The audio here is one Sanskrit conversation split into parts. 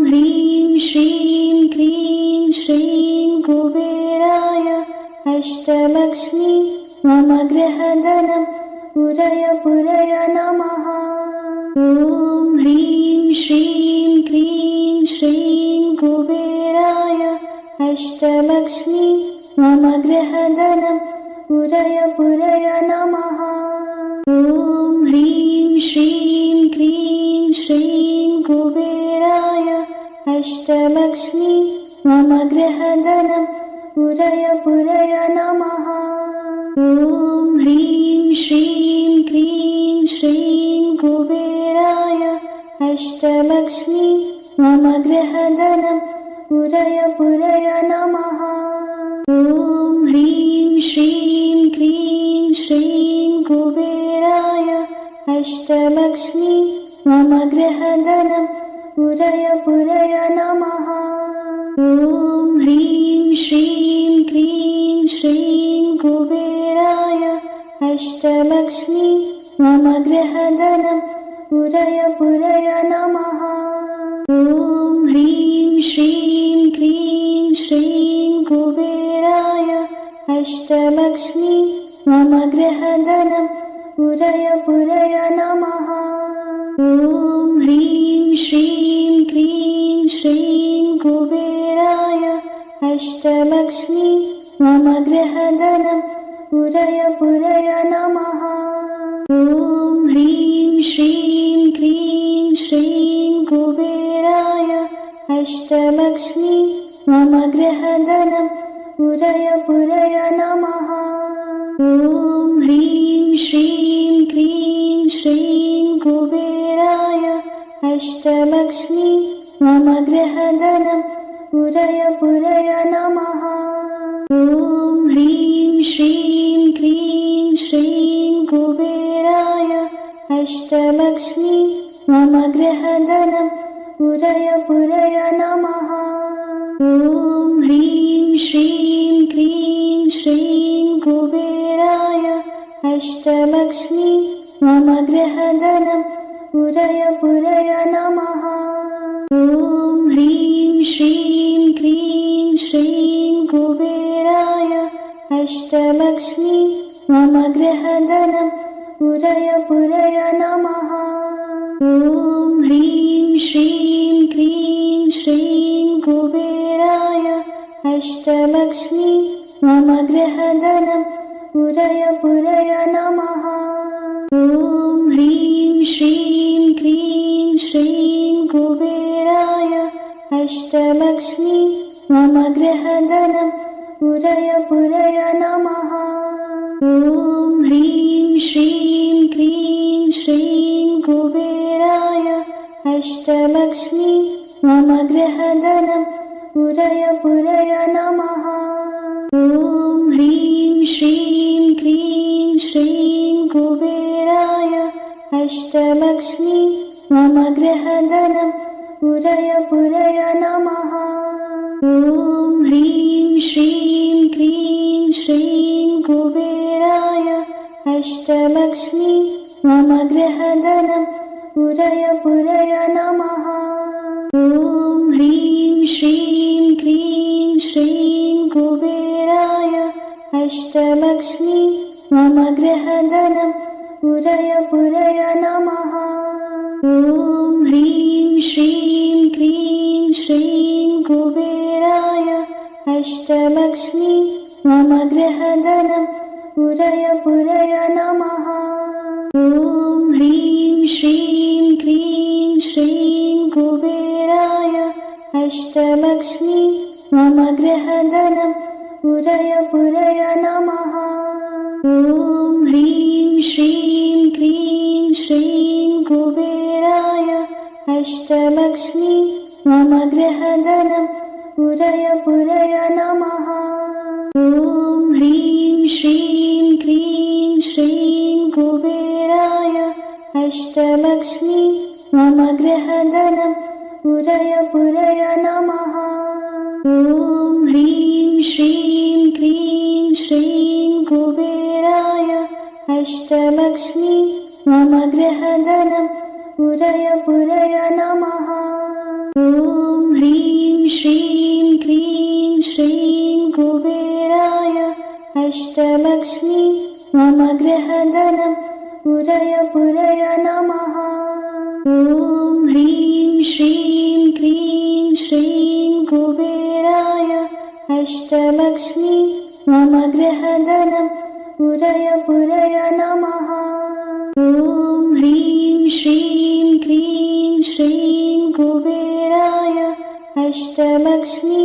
ह्रीं श्रीं क्रीं श्रीं कुबेराय अष्टलक्ष्मी मम गृहधनं पुरय पुरय नमः। ॐ ह्रीं श्रीं क्रीं श्रीं कुबेराय अष्टलक्ष्मी मम गृहधनं पुरय पुरय नमः। ॐ ह्रीं श्रीं क्रीं श्रीं कुबेराय अष्टलक्ष्मी मम गृहधनं पुरय पुरय नमः। ॐ ह्रीं श्रीं क्रीं श्रीं कुबेराय अष्टलक्ष्मी मम गृहधनं पुरय पुरय नमः। ॐ ह्रीं श्रीं क्रीं श्रीं कुबेराय अष्टलक्ष्मी मम गृहधनं पुरय पुरय नमः। ॐ ह्रीं श्रीं क्रीं श्रीं कुबेराय अष्टलक्ष्मी मम गृहधनं पुरय पुरय नमः। ॐ ह्रीं श्रीं क्रीं श्रीं कुबेराय अष्टलक्ष्मी मम गृहधनं पुरय पुरय नमः। ॐ ह्रीं श्रीं क्रीं श्रीं कुबेराय अष्टलक्ष्मी मम गृहधनं पुरय पुरय नमः। ॐ ह्रीं श्रीं क्रीं श्रीं कुबेराय अष्टलक्ष्मी मम गृहधनं पुरय पुरय नमः। ॐ ह्रीं श्रीं क्रीं श्रीं कुबेराय अष्टलक्ष्मी मम गृहधनं पुरय पुरय नमः। ॐ ह्रीं श्रीं क्रीं श्रीं कुबेराय अष्टलक्ष्मी मम गृहधनं पुरय पुरय नमः। ॐ ह्रीं श्रीं क्रीं श्रीं कुबेराय अष्टलक्ष्मी मम गृहधनं पुरय पुरय नमः। ॐ ह्रीं श्रीं क्रीं श्रीं कुबेराय अष्टलक्ष्मी मम गृहधनं पुरय पुरय नमः। ॐ ह्रीं श्रीं क्रीं श्रीं कुबेराय अष्टलक्ष्मी मम गृहधनं पुरय पुरय नमः। ॐ ह्रीं श्रीं क्रीं श्रीं कुबेराय अष्टलक्ष्मी मम गृहधनं पुरय पुरय नमः। ॐ ह्रीं श्रीं क्रीं श्रीं कुबेराय अष्टलक्ष्मी मम गृहधनं पुरय पुरय नमः। ॐ ह्रीं श्रीं क्रीं श्रीं कुबेराय अष्टलक्ष्मी मम गृहधनं पुरय पुरय नमः। ॐ ह्रीं श्रीं क्रीं श्रीं कुबेराय अष्टलक्ष्मी मम गृहधनं पुरय पुरय नमः। ॐ ह्रीं श्रीं क्रीं श्रीं कुबेराय अष्टलक्ष्मी मम गृहधनं पुरय पुरय नमः। ॐ ह्रीं श्रीं क्रीं श्रीं कुबेराय अष्टलक्ष्मी मम गृहधनं पुरय पुरय नमः। ॐ ह्रीं श्रीं क्रीं श्रीं कुबेराय अष्टलक्ष्मी मम गृहधनं पुरय पुरय नमः। ॐ ह्रीं श्रीं क्रीं श्रीं कुबेराय अष्टलक्ष्मी मम गृहधनं पुरय पुरय नमः। ॐ ह्रीं श्रीं क्रीं श्रीं कुबेराय अष्टलक्ष्मी मम गृहधनं पुरय पुरय नमः। ॐ ह्रीं श्रीं क्रीं श्रीं कुबेराय अष्टलक्ष्मी मम गृहधनं पुरय पुरय नमः। ॐ ह्रीं श्रीं क्लीं श्रीं कुबेराय अष्टलक्ष्मी मम गृहधनं पुरय पुरय नमः। ॐ ह्रीं श्रीं क्लीं श्रीं कुबेराय अष्टलक्ष्मी मम गृहधनं पुरय पुरय नमः। ॐ ह्रीं श्रीं क्लीं श्रीं कुबेराय अष्टलक्ष्मी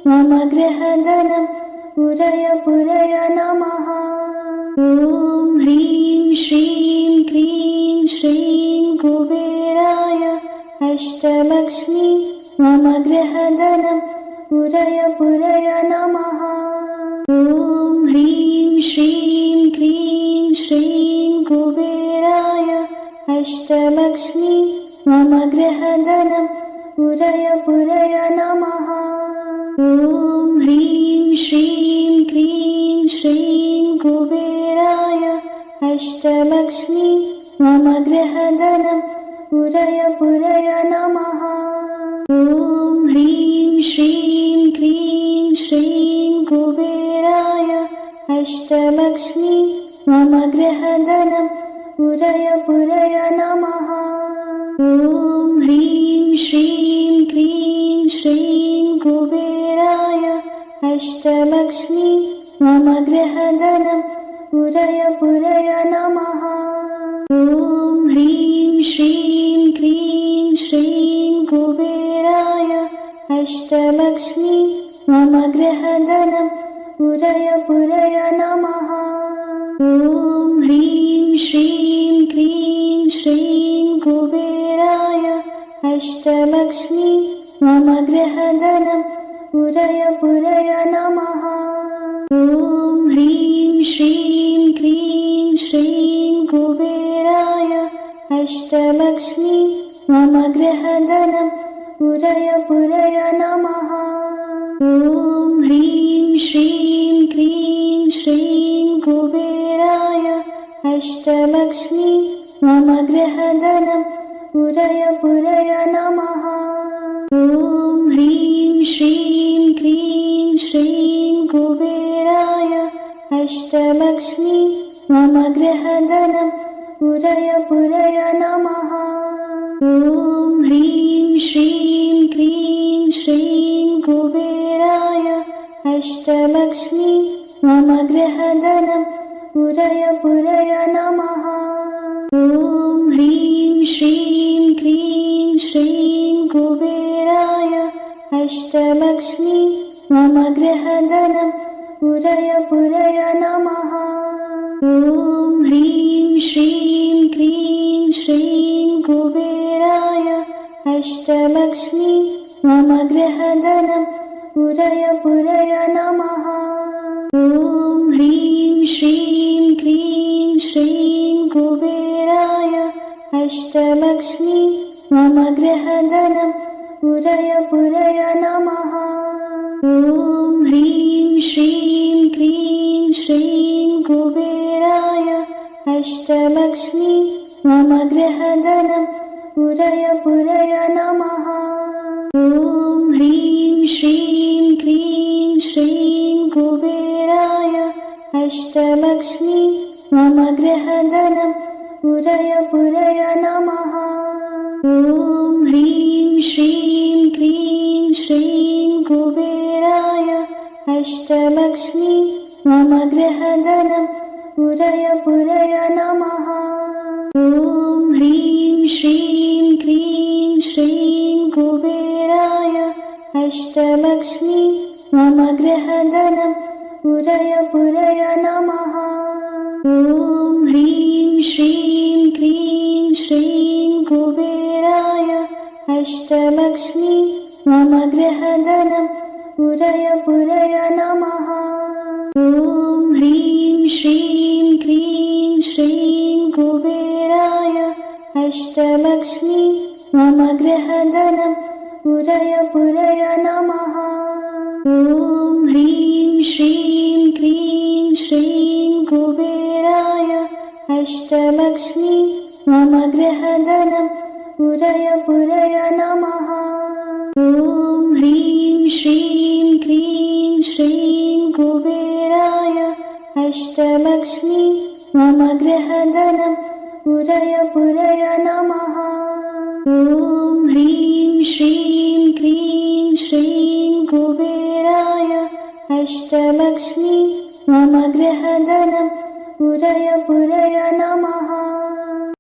मम गृहधनं पुरय पुरय नमः। ॐ ह्रीं श्रीं क्लीं श्रीं कुबेराय अष्टलक्ष्मी मम गृहधनं पुरय पुरय नमः। ॐ ह्रीं श्रीं क्लीं श्रीं कुबेराय अष्टलक्ष्मी मम गृहधनं पुरय पुरय नमः। ॐ ह्रीं श्रीं क्लीं श्रीं कुबेराय अष्टलक्ष्मी मम गृहधनं पुरय पुरय नमः। ॐ ह्रीं श्रीं क्लीं श्रीं कुबेराय अष्टलक्ष्मी मम गृहधनं पुरय पुरय नमः। ॐ ह्रीं श्रीं क्लीं श्रीं कुबेराय अष्टलक्ष्मी मम गृहधनं पुरय पुरय नमः। ॐ ह्रीं श्रीं क्लीं श्रीं कुबेराय अष्टलक्ष्मी मम गृहधनं पुरय पुरय नमः। ॐ ह्रीं श्रीं क्लीं श्रीं कुबेराय अष्टलक्ष्मी मम गृहधनं पुरय पुरय नमः। ॐ ह्रीं श्रीं क्लीं श्रीं कुबेराय अष्टलक्ष्मी मम गृहधनं पुरय पुरय नमः। ॐ ह्रीं श्रीं क्लीं श्रीं कुबेराय अष्टलक्ष्मी मम गृहधनं पुरय पुरय नमः। ॐ ह्रीं श्रीं क्लीं श्रीं कुबेराय अष्टलक्ष्मी मम गृहधनं पुरय पुरय नमः। ॐ ह्रीं श्रीं क्लीं श्रीं कुबेराय अष्टलक्ष्मी मम गृहधनं पुरय पुरय नमः। ॐ ह्रीं श्रीं क्लीं श्रीं कुबेराय अष्टलक्ष्मी मम गृहधनं पुरय पुरय नमः। ॐ ह्रीं श्रीं क्लीं श्रीं कुबेराय अष्टलक्ष्मी मम गृहधनं पुरय पुरय नमः। ॐ ह्रीं श्रीं क्लीं श्रीं कुबेराय अष्टलक्ष्मी मम गृहधनं पुरय पुरय नमः। ॐ ह्रीं श्रीं क्लीं श्रीं कुबेराय अष्टलक्ष्मी मम गृहधनं पुरय पुरय नमः। ॐ ह्रीं श्रीं क्लीं श्रीं कुबेराय अष्टलक्ष्मी मम गृहधनं पुरय पुरय नमः। ॐ ह्रीं श्रीं क्लीं श्रीं कुबेराय अष्टलक्ष्मी मम गृहधनं पुरय पुरय नमः। ॐ ह्रीं श्रीं क्लीं श्रीं कुबेराय अष्टलक्ष्मी मम गृहधनं पुरय पुरय नमः। ॐ ह्रीं श्रीं क्लीं श्रीं कुबेराय अष्टलक्ष्मी मम गृहधनं पुरय पुरय नमः। ॐ ह्रीं श्रीं क्लीं श्रीं कुबेराय अष्टलक्ष्मी मम गृहधनं पुरय पुरय नमः। ॐ ह्रीं श्रीं क्लीं श्रीं कुबेराय अष्टलक्ष्मी मम गृहधनं पुरय पुरय नमः। ॐ ह्रीं श्रीं क्लीं श्रीं कुबेराय अष्टलक्ष्मी मम गृहधनं पुरय पुरय नमः। ॐ ह्रीं श्रीं क्लीं श्रीं कुबेराय अष्टलक्ष्मी मम गृहधनं पुरय पुरय नमः।